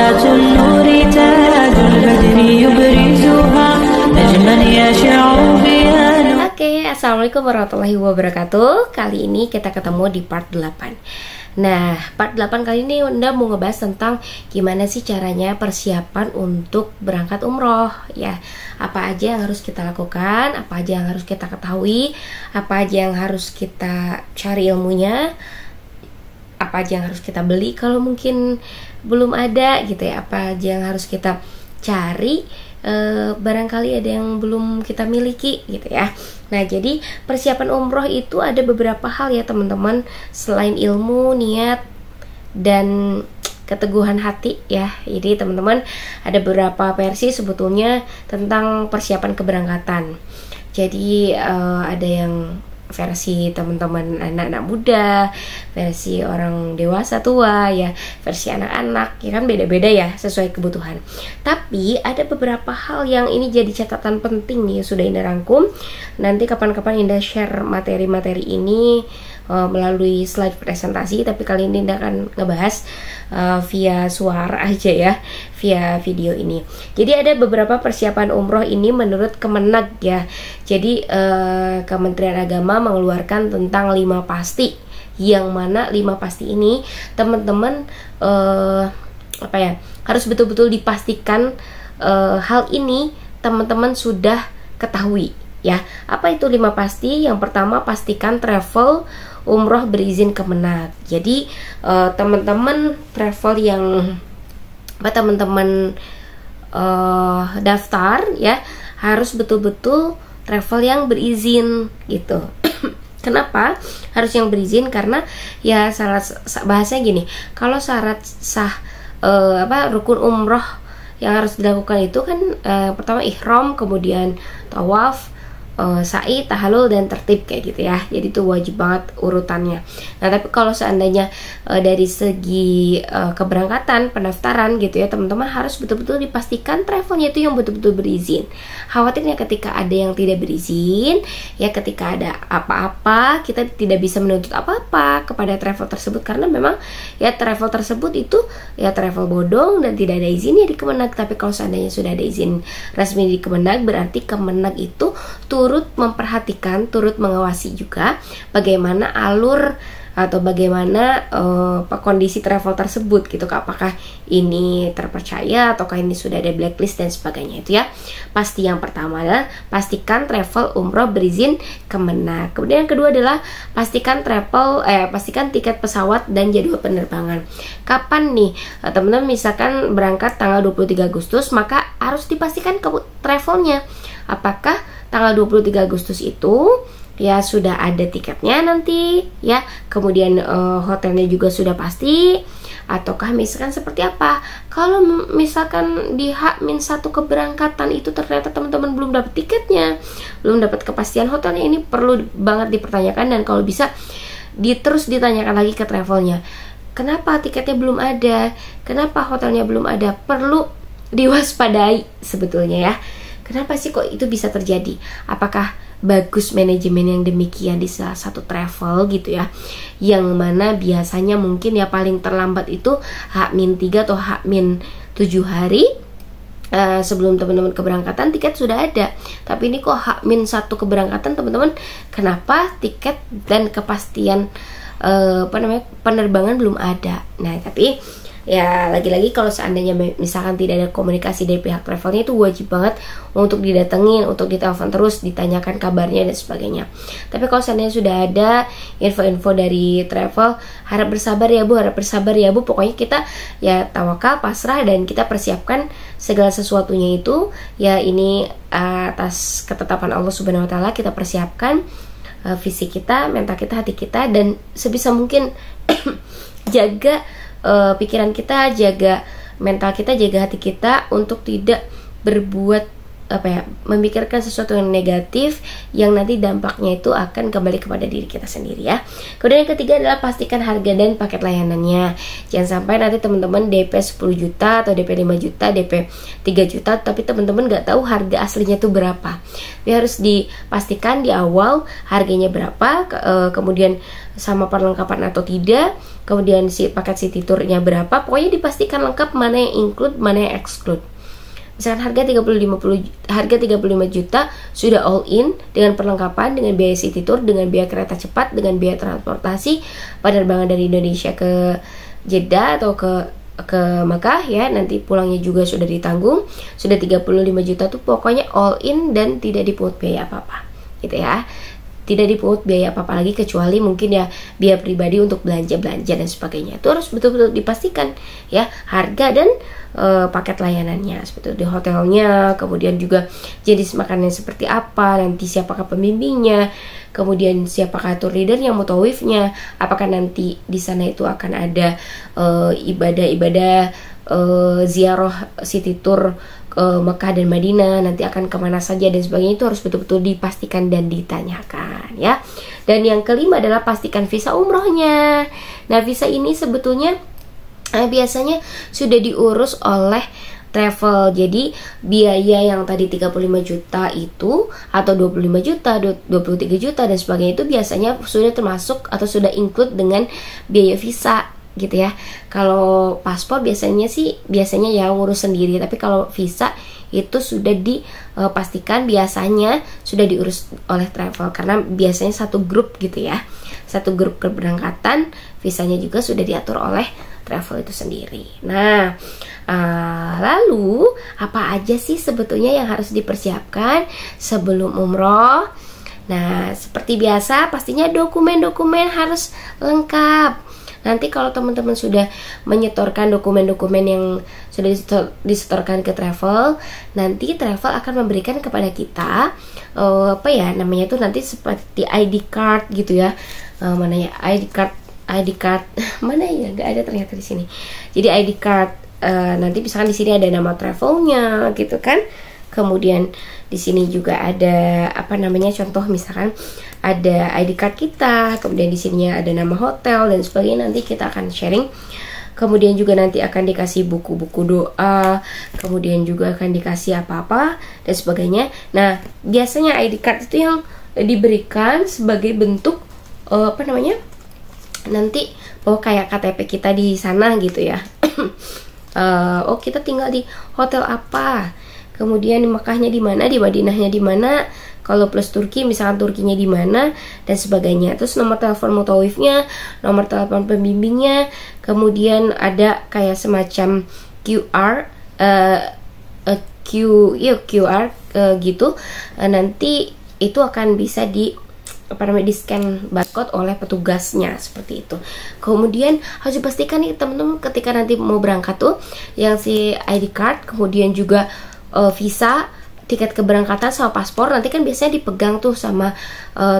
صلاة النور تاج البدر يبرزها نجما يشع بها. Oke, assalamualaikum warahmatullahi wabarakatuh. Kali ini kita ketemu di part 8. Nah, part 8 kali ini Unda mau ngebahas tentang gimana sih caranya persiapan untuk berangkat umroh ya. Apa aja yang harus kita lakukan, apa aja yang harus kita ketahui, apa aja yang harus kita cari ilmunya, apa aja yang harus kita beli kalau mungkin belum ada gitu ya, apa aja yang harus kita cari barangkali ada yang belum kita miliki gitu ya. Nah, jadi persiapan umroh itu ada beberapa hal ya teman-teman, selain ilmu, niat, dan keteguhan hati ya. Jadi teman-teman ada beberapa versi sebetulnya tentang persiapan keberangkatan. Jadi ada yang versi teman-teman anak-anak muda, versi orang dewasa tua ya, versi anak-anak ya kan, beda-beda ya sesuai kebutuhan. Tapi ada beberapa hal yang ini jadi catatan penting nih, sudah Indah rangkum. Nanti kapan-kapan Indah share materi-materi ini melalui slide presentasi, tapi kali ini Indah akan ngebahas via suara aja ya, via video ini. Jadi ada beberapa persiapan umroh ini menurut Kemenag ya. Jadi Kementerian Agama mengeluarkan tentang 5 pasti, yang mana 5 pasti ini teman-teman harus betul-betul dipastikan hal ini teman-teman sudah ketahui ya. Apa itu 5 pasti? Yang pertama, pastikan travel umroh berizin Kemenag. Jadi teman-teman travel yang teman-teman daftar ya, harus betul-betul travel yang berizin gitu. Kenapa harus yang berizin? Karena ya syarat, bahasanya gini, kalau syarat sah rukun umroh yang harus dilakukan itu kan pertama ihram, kemudian tawaf, sa'i, tahallul, dan tertib kayak gitu ya. Jadi itu wajib banget urutannya. Nah, tapi kalau seandainya dari segi keberangkatan, pendaftaran gitu ya, teman-teman harus betul-betul dipastikan travelnya itu yang betul-betul berizin. Khawatirnya ketika ada yang tidak berizin ya, ketika ada apa-apa kita tidak bisa menuntut apa-apa kepada travel tersebut, karena memang ya travel tersebut itu ya travel bodong dan tidak ada izinnya di Kemenag. Tapi kalau seandainya sudah ada izin resmi di Kemenag, berarti Kemenag itu turut memperhatikan, turut mengawasi juga bagaimana alur atau bagaimana kondisi travel tersebut gitu, apakah ini terpercaya ataukah ini sudah ada blacklist dan sebagainya. Itu ya pasti yang pertama adalah pastikan travel umroh berizin Kemenag. Kemudian yang kedua adalah pastikan pastikan tiket pesawat dan jadwal penerbangan. Kapan nih teman-teman misalkan berangkat tanggal 23 Agustus, maka harus dipastikan ke travelnya apakah tanggal 23 Agustus itu ya sudah ada tiketnya nanti ya, kemudian hotelnya juga sudah pasti, ataukah misalkan seperti apa. Kalau misalkan di H-1 keberangkatan itu ternyata teman-teman belum dapat tiketnya, belum dapat kepastian hotelnya, ini perlu banget dipertanyakan, dan kalau bisa terus ditanyakan lagi ke travelnya, kenapa tiketnya belum ada, kenapa hotelnya belum ada. Perlu diwaspadai sebetulnya ya. Kenapa sih kok itu bisa terjadi? Apakah bagus manajemen yang demikian di salah satu travel gitu ya, yang mana biasanya mungkin ya paling terlambat itu H-3 atau H-7 hari sebelum teman-teman keberangkatan tiket sudah ada. Tapi ini kok H-1 keberangkatan teman-teman, kenapa tiket dan kepastian penerbangan belum ada. Nah, tapi ya lagi-lagi kalau seandainya misalkan tidak ada komunikasi dari pihak travelnya, itu wajib banget untuk didatengin, untuk ditelepon terus, ditanyakan kabarnya dan sebagainya. Tapi kalau seandainya sudah ada info-info dari travel, harap bersabar ya Bu, harap bersabar ya Bu. Pokoknya kita ya tawakal, pasrah, dan kita persiapkan segala sesuatunya itu ya, ini atas ketetapan Allah Subhanahu wa taala. Kita persiapkan fisik kita, mental kita, hati kita, dan sebisa mungkin jaga pikiran kita, jaga mental kita, jaga hati kita untuk tidak berbuat memikirkan sesuatu yang negatif yang nanti dampaknya itu akan kembali kepada diri kita sendiri ya. Kemudian yang ketiga adalah pastikan harga dan paket layanannya. Jangan sampai nanti teman-teman DP 10 juta atau DP 5 juta, DP 3 juta tapi teman-teman nggak tahu harga aslinya itu berapa. Jadi harus dipastikan di awal harganya berapa, kemudian sama perlengkapan atau tidak, kemudian si paket city tournya berapa, pokoknya dipastikan lengkap mana yang include, mana yang exclude. Misalkan harga 35 juta sudah all in dengan perlengkapan, dengan biaya city tour, dengan biaya kereta cepat, dengan biaya transportasi penerbangan dari Indonesia ke Jeddah atau ke Makkah ya, nanti pulangnya juga sudah ditanggung, sudah 35 juta tuh pokoknya all in dan tidak dipungut biaya apa-apa gitu ya. Tidak dipungut biaya apa-apa lagi kecuali mungkin ya biaya pribadi untuk belanja-belanja dan sebagainya. Itu harus betul-betul dipastikan ya, harga dan paket layanannya seperti itu, di hotelnya, kemudian juga jenis makanan seperti apa, nanti siapakah pembimbingnya, kemudian siapakah tour leadernya, mutawifnya, apakah nanti di sana itu akan ada ibadah-ibadah ziarah city tour Mekah dan Madinah, nanti akan kemana saja dan sebagainya. Itu harus betul-betul dipastikan dan ditanyakan ya. Dan yang kelima adalah pastikan visa umrohnya. Nah, visa ini sebetulnya biasanya sudah diurus oleh travel. Jadi biaya yang tadi 35 juta itu atau 25 juta, 23 juta dan sebagainya itu biasanya sudah termasuk atau sudah include dengan biaya visa gitu ya. Kalau paspor biasanya ya ngurus sendiri, tapi kalau visa itu sudah dipastikan biasanya sudah diurus oleh travel karena biasanya satu grup gitu ya. Satu grup keberangkatan, visanya juga sudah diatur oleh travel itu sendiri. Nah, lalu apa aja sih sebetulnya yang harus dipersiapkan sebelum umroh? Nah, seperti biasa pastinya dokumen-dokumen harus lengkap. Nanti kalau teman-teman sudah menyetorkan dokumen-dokumen yang sudah disetorkan ke travel, nanti travel akan memberikan kepada kita namanya itu nanti seperti ID card gitu ya. Mana ya ID card mana ya, nggak ada ternyata di sini. Jadi ID card nanti misalkan di sini ada nama travelnya gitu kan. Kemudian di sini juga ada contoh misalkan ada ID card kita, kemudian di sininya ada nama hotel dan sebagainya, nanti kita akan sharing. Kemudian juga nanti akan dikasih buku-buku doa, kemudian juga akan dikasih apa-apa dan sebagainya. Nah, biasanya ID card itu yang diberikan sebagai bentuk nanti kayak KTP kita di sana gitu ya. Kita tinggal di hotel apa, kemudian di Mekahnya di mana, di Madinahnya di mana, kalau plus Turki misalkan Turkinya di mana dan sebagainya. Terus nomor telepon mutawifnya, nomor telepon pembimbingnya, kemudian ada kayak semacam QR QR gitu. Nanti itu akan bisa di scan barcode oleh petugasnya seperti itu. Kemudian harus dipastikan nih teman-teman ketika nanti mau berangkat tuh yang si ID card, kemudian juga visa, tiket keberangkatan sama paspor nanti kan biasanya dipegang tuh sama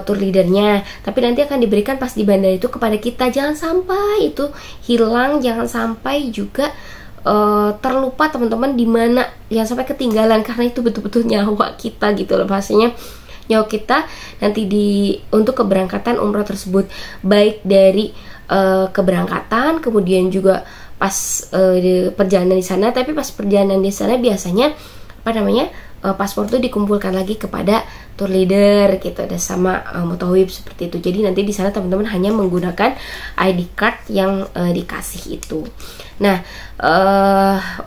tour leadernya, tapi nanti akan diberikan pas di bandara itu kepada kita. Jangan sampai itu hilang, jangan sampai juga terlupa teman-teman di mana, jangan sampai ketinggalan karena itu betul-betul nyawa kita gitu loh bahasanya. Nyawa kita nanti untuk keberangkatan umroh tersebut, baik dari keberangkatan, kemudian juga pas perjalanan di sana. Tapi pas perjalanan di sana biasanya paspor itu dikumpulkan lagi kepada tour leader gitu, ada sama mutawif seperti itu. Jadi nanti di sana teman-teman hanya menggunakan ID card yang dikasih itu. Nah,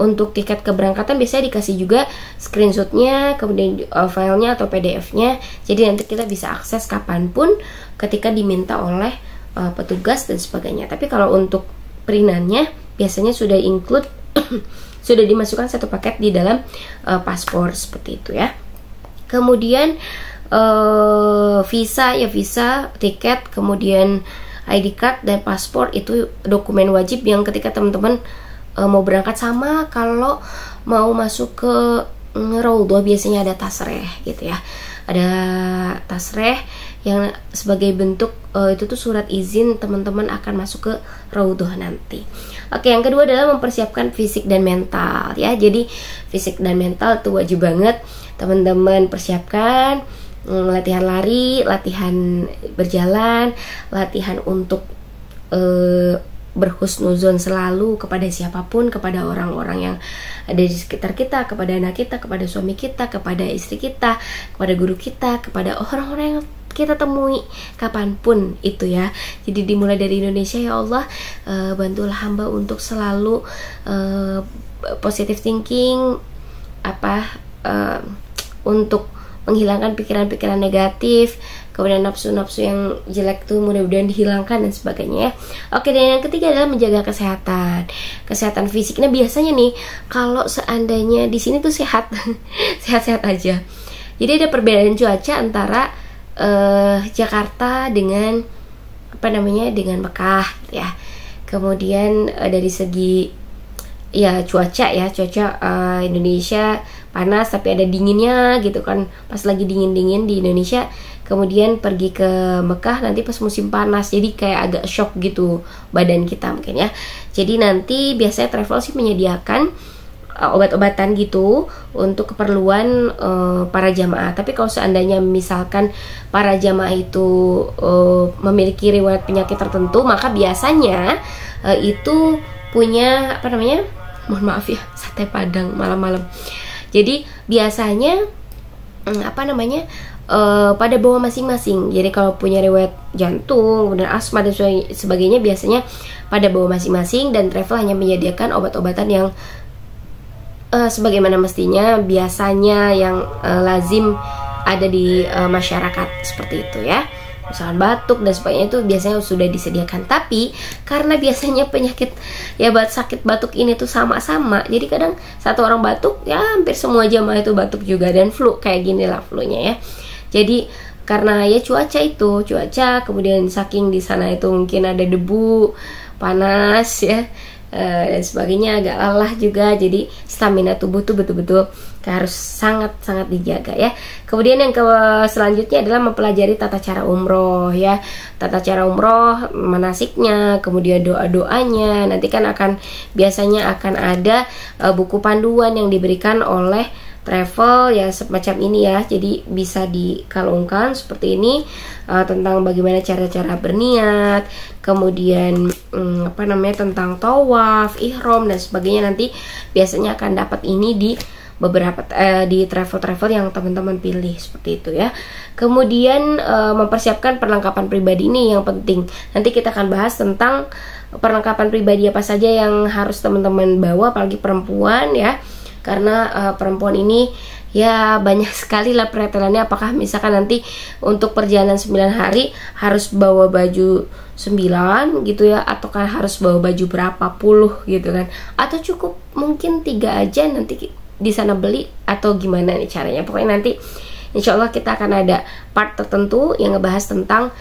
untuk tiket keberangkatan biasanya dikasih juga screenshotnya, kemudian filenya atau PDF-nya. Jadi nanti kita bisa akses kapanpun ketika diminta oleh petugas dan sebagainya. Tapi kalau untuk perinannya biasanya sudah include sudah dimasukkan satu paket di dalam paspor seperti itu ya. Kemudian visa, tiket, kemudian ID card dan paspor itu dokumen wajib yang ketika teman-teman mau berangkat. Sama kalau mau masuk ke Raudhah biasanya ada tasreh gitu ya. Ada tasreh yang sebagai bentuk itu tuh surat izin teman-teman akan masuk ke Raudhah nanti. Oke, yang kedua adalah mempersiapkan fisik dan mental ya. Jadi fisik dan mental itu wajib banget. teman-teman persiapkan latihan lari, latihan berjalan, latihan untuk berhusnuzon selalu kepada siapapun, kepada orang-orang yang ada di sekitar kita, kepada anak kita, kepada suami kita, kepada istri kita, kepada guru kita, kepada orang-orang yang kita temui kapanpun itu ya. Jadi dimulai dari Indonesia ya Allah, bantulah hamba untuk selalu positive thinking, untuk menghilangkan pikiran-pikiran negatif, kemudian nafsu-nafsu yang jelek tuh mudah-mudahan dihilangkan dan sebagainya ya. Oke, dan yang ketiga adalah menjaga kesehatan fisik. Nah biasanya nih kalau seandainya di sini tuh sehat sehat-sehat aja. Jadi ada perbedaan cuaca antara Jakarta dengan dengan Mekah ya. Kemudian dari segi ya cuaca Indonesia panas tapi ada dinginnya gitu kan, pas lagi dingin-dingin di Indonesia, kemudian pergi ke Mekah nanti pas musim panas, jadi kayak agak shock gitu badan kita mungkin ya. Jadi nanti biasanya travel sih menyediakan obat-obatan gitu untuk keperluan para jamaah. Tapi kalau seandainya misalkan para jamaah itu memiliki riwayat penyakit tertentu, maka biasanya itu punya mohon maaf ya, sate padang malam-malam. Jadi biasanya pada bawa masing-masing. Jadi kalau punya riwayat jantung, kemudian asma dan sebagainya, biasanya pada bawa masing-masing, dan travel hanya menyediakan obat-obatan yang sebagaimana mestinya biasanya yang lazim ada di masyarakat seperti itu ya. Misalkan batuk dan sebagainya itu biasanya sudah disediakan. Tapi karena biasanya penyakit sakit batuk ini tuh sama-sama, jadi kadang satu orang batuk ya hampir semua jamaah itu batuk juga, dan flu kayak gini lah flu-nya ya. Jadi karena ya cuaca, kemudian saking di sana itu mungkin ada debu, panas ya, dan sebagainya, agak lelah juga. Jadi stamina tubuh tuh betul-betul harus sangat-sangat dijaga ya. Kemudian yang selanjutnya adalah mempelajari tata cara umroh ya. Tata cara umroh, manasiknya, kemudian doa-doanya. Nanti kan biasanya akan ada buku panduan yang diberikan oleh travel ya semacam ini ya. Jadi bisa dikalungkan seperti ini, tentang bagaimana cara-cara berniat, kemudian tentang tawaf, ihram dan sebagainya. Nanti biasanya akan dapat ini di beberapa di travel-travel yang teman-teman pilih seperti itu ya. Kemudian mempersiapkan perlengkapan pribadi ini yang penting. Nanti kita akan bahas tentang perlengkapan pribadi apa saja yang harus teman-teman bawa, apalagi perempuan ya. Karena perempuan ini ya banyak sekali lah peratelannya. Apakah misalkan nanti untuk perjalanan 9 hari harus bawa baju 9 gitu ya, ataukah harus bawa baju berapa puluh gitu kan, atau cukup mungkin 3 aja nanti di sana beli, atau gimana nih caranya. Pokoknya nanti insya Allah kita akan ada part tertentu yang ngebahas tentang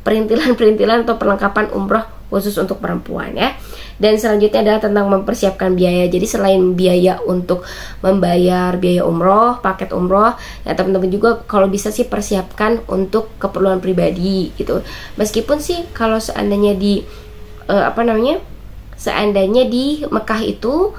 perintilan-perintilan atau perlengkapan umroh khusus untuk perempuan ya. Dan selanjutnya adalah tentang mempersiapkan biaya. Jadi selain biaya untuk membayar biaya umroh, paket umroh, ya teman-teman juga kalau bisa sih persiapkan untuk keperluan pribadi gitu. Meskipun sih kalau seandainya di seandainya di Mekah itu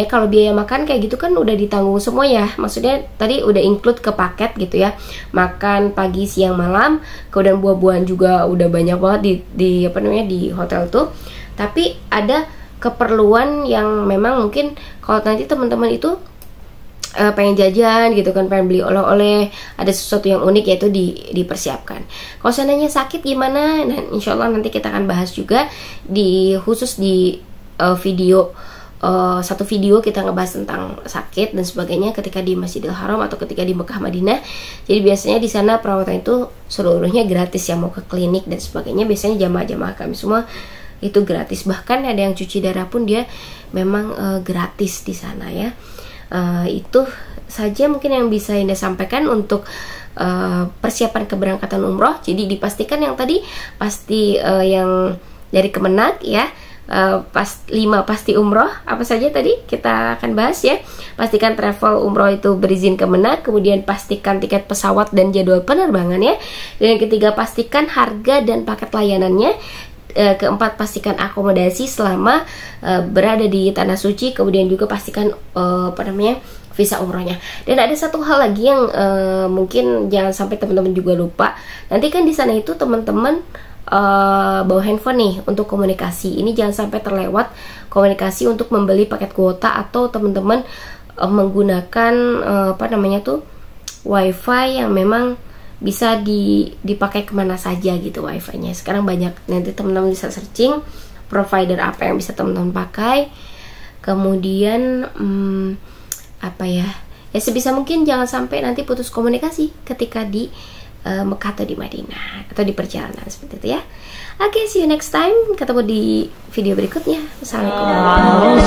kalau biaya makan kayak gitu kan udah ditanggung semua ya. Maksudnya tadi udah include ke paket gitu ya. Makan pagi, siang, malam, kemudian buah-buahan juga udah banyak banget di hotel tuh. Tapi ada keperluan yang memang mungkin kalau nanti teman-teman itu pengen jajan gitu kan, pengen beli oleh-oleh, ada sesuatu yang unik, yaitu dipersiapkan. Kalau seandainya sakit gimana? Nah, insya Allah nanti kita akan bahas juga khusus di video. Satu video kita ngebahas tentang sakit dan sebagainya ketika di Masjidil Haram atau ketika di Mekah Madinah. Jadi biasanya di sana perawatan itu seluruhnya gratis ya, mau ke klinik dan sebagainya. Biasanya jamaah-jamaah kami semua itu gratis. Bahkan ada yang cuci darah pun dia memang gratis di sana ya. Itu saja mungkin yang bisa Indah sampaikan untuk persiapan keberangkatan umroh. Jadi dipastikan yang tadi pasti yang dari Kemenak ya. 5 pasti umroh apa saja tadi kita akan bahas ya. Pastikan travel umroh itu berizin Kemenak, kemudian pastikan tiket pesawat dan jadwal penerbangan ya. Dan yang ketiga pastikan harga dan paket layanannya. Keempat pastikan akomodasi selama berada di tanah suci, kemudian juga pastikan visa umrohnya. Dan ada satu hal lagi yang mungkin jangan sampai teman-teman juga lupa. Nanti kan di sana itu teman-teman bawa handphone nih untuk komunikasi. Ini jangan sampai terlewat komunikasi untuk membeli paket kuota, atau teman-teman menggunakan apa namanya tuh wifi yang memang bisa dipakai kemana saja gitu wifi-nya. Sekarang banyak, nanti teman-teman bisa searching provider apa yang bisa teman-teman pakai. Kemudian apa ya sebisa mungkin jangan sampai nanti putus komunikasi ketika di Mekah atau di Madinah atau di perjalanan seperti itu ya. Oke, see you next time, ketemu di video berikutnya. Assalamualaikum.